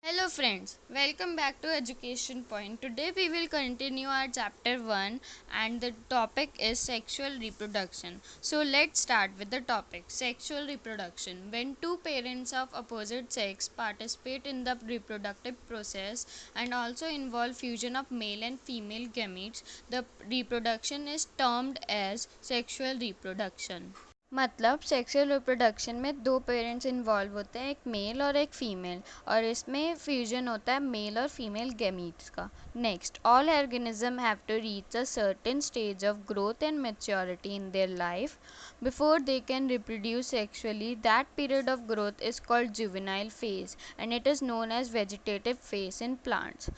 Hello friends, welcome back to Education Point. Today we will continue our chapter 1 and the topic is sexual reproduction. So let's start with the topic sexual reproduction. When two parents of opposite sex participate in the reproductive process and also involve fusion of male and female gametes, the reproduction is termed as sexual reproduction. मतलब sexual reproduction में दो parents involve होते हैं, एक mail और एक female, और इसमें फ्यूजन होता है मेल और फीमेल गैमीट्स का. Next, all organism have to reach a certain stage of growth and maturity in their life before they can reproduce sexually. That period of growth is called juvenile phase and it is known as vegetative phase in plants.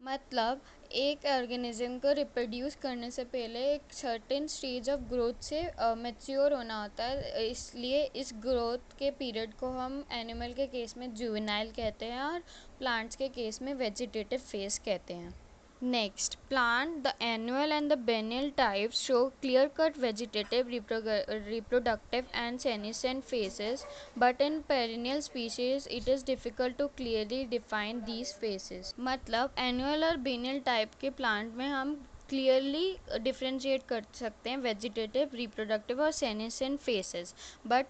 मतलब एक organism को reproduce करने से पहले एक certain stage of growth से mature होना होता है, इसलिए इस ग्रोथ के पीरियड को हम एनिमल के केस में जुवेनाइल कहते हैं और प्लांट्स के केस में वेजिटेटिव फेज कहते हैं. Next, plant, the annual and the biennial types show clear-cut vegetative, reproductive and senescent phases, but in perennial species it is difficult to clearly define these phases. मतलब annual और biennial type के plant में हम clearly differentiate कर सकते हैं vegetative, reproductive और senescent phases, but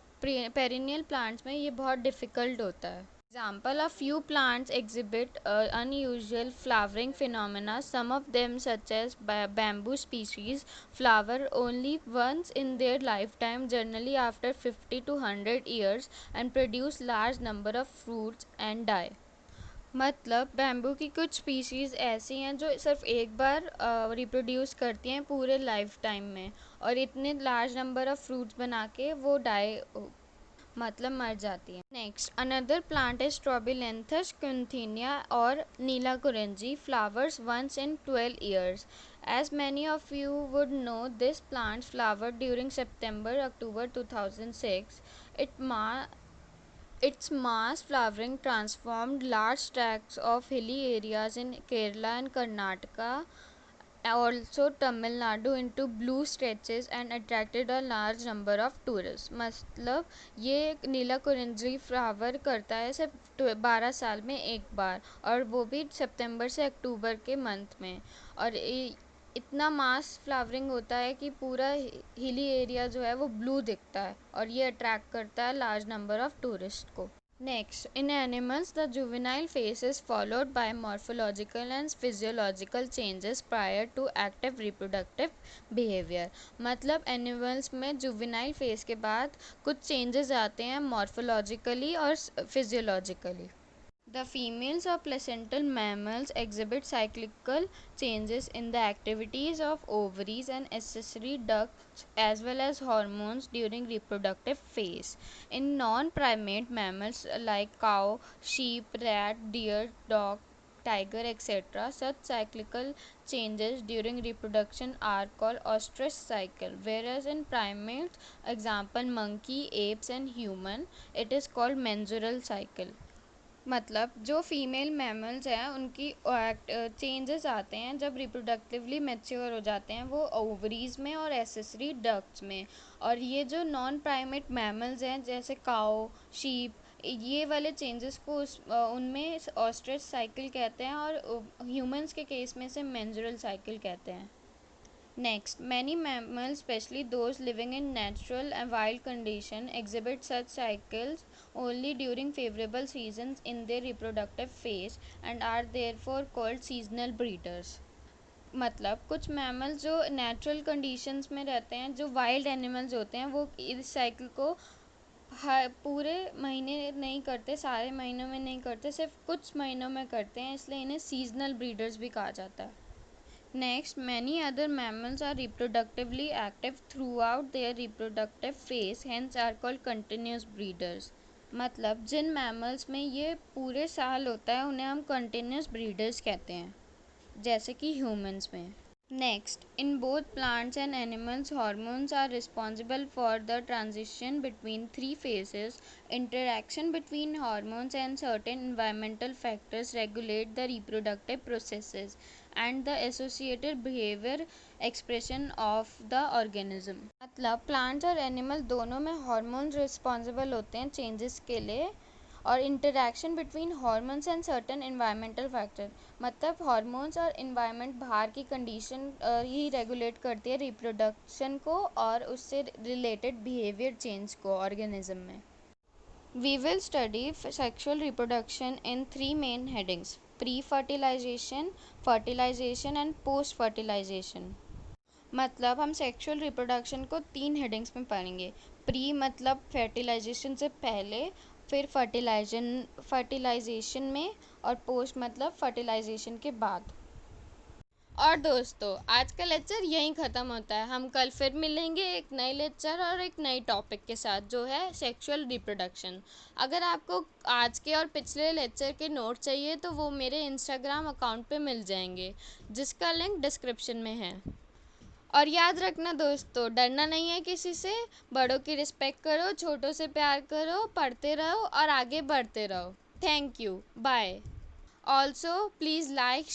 perennial plants में ये बहुत डिफ़िकल्ट होता है. Example, a few plants exhibit unusual flowering phenomena. Some of them, such as bamboo species, flower only once in their lifetime, generally after 50 to 100 years, and produce large number of fruits and die. मतलब bamboo की कुछ species ऐसी हैं जो सिर्फ एक बार reproduce करती हैं पूरे लाइफ टाइम में, और इतने लार्ज नंबर ऑफ फ्रूट्स बना के वो डाई मतलब मर जाती है. Next, another plant is strobilanthes kunthiana और Neelakurinji, flowers once in 12 years. As many of you would know, this plant flowered during September-October 2006. Its mass flowering transformed large tracts of hilly areas in Kerala and Karnataka, also Tamil Nadu, into blue stretches and attracted a large number of tourists. मतलब ये नीला Kurinji flower करता है सिर्फ 12 साल में एक बार, और वो भी सितंबर से अक्टूबर के मंथ में, और इतना मास फ्लावरिंग होता है कि पूरा हिली एरिया जो है वो ब्लू दिखता है, और ये अट्रैक्ट करता है लार्ज नंबर ऑफ टूरिस्ट को. Next, in animals, the juvenile phase is followed by morphological and physiological changes prior to active reproductive behavior. मतलब animals में juvenile phase के बाद कुछ changes आते हैं morphologically और physiologically. The females of placental mammals exhibit cyclical changes in the activities of ovaries and accessory ducts as well as hormones during reproductive phase. In non-primate mammals like cow, sheep, rat, deer, dog, tiger, etc., such cyclical changes during reproduction are called ostrich cycle, whereas in primates, example monkey, apes and human, it is called menstrual cycle. मतलब जो female mammals हैं उनकी changes आते हैं जब reproductively mature हो जाते हैं, वो ओवरीज में और एसेसरी डक्ट्स में. और ये जो नॉन प्राइमेट मैमल्स हैं जैसे काओ, शीप, ये वाले चेंजेस को उनमें ऑस्ट्रिच साइकिल कहते हैं, और ह्यूमंस के केस में से मेंस्ट्रुअल साइकिल कहते हैं. Next, many mammals, especially those living in natural and wild condition, exhibit such cycles only during favorable seasons in their reproductive phase and are therefore called seasonal breeders. मतलब कुछ mammals जो natural conditions में रहते हैं, जो wild animals होते हैं, वो इस साइकिल को हर पूरे महीने नहीं करते, सारे महीनों में नहीं करते, सिर्फ कुछ महीनों में करते हैं, इसलिए इन्हें सीजनल ब्रीडर्स भी कहा जाता है. Next, many other mammals are reproductively active throughout their reproductive phase, hence are called continuous breeders. मतलब जिन mammals में ये पूरे साल होता है उन्हें हम continuous breeders कहते हैं, जैसे कि humans में. Next, in both plants and animals, hormones are responsible for the transition between three phases. Interaction between hormones and certain environmental factors regulate the reproductive processes and the associated behavior expression of the organism. मतलब plants और animal दोनों में hormones responsible होते हैं changes के लिए, और interaction between hormones and certain environmental factor, मतलब हॉर्मोन्स और इन्वायरमेंट बाहर की कंडीशन ही रेगुलेट करती है रिप्रोडक्शन को और उससे रिलेटेड बिहेवियर चेंज को ऑर्गेनिज्म में। We will study sexual reproduction in three main headings: pre-fertilization, fertilization and post-fertilization। मतलब हम सेक्सुअल रिप्रोडक्शन को 3 हेडिंग्स में पढ़ेंगे। प्री मतलब फर्टिलाइजेशन से पहले, फिर फर्टिलाइजेशन में, और पोस्ट मतलब फर्टिलाइजेशन के बाद। और दोस्तों, आज का लेक्चर यहीं ख़त्म होता है। हम कल फिर मिलेंगे एक नए लेक्चर और एक नई टॉपिक के साथ, जो है सेक्सुअल रिप्रोडक्शन। अगर आपको आज के और पिछले लेक्चर के नोट चाहिए तो वो मेरे इंस्टाग्राम अकाउंट पे मिल जाएंगे, जिसका लिंक डिस्क्रिप्शन में है। और याद रखना दोस्तों, डरना नहीं है किसी से, बड़ों की रिस्पेक्ट करो, छोटों से प्यार करो, पढ़ते रहो और आगे बढ़ते रहो। Thank you, bye. Also please like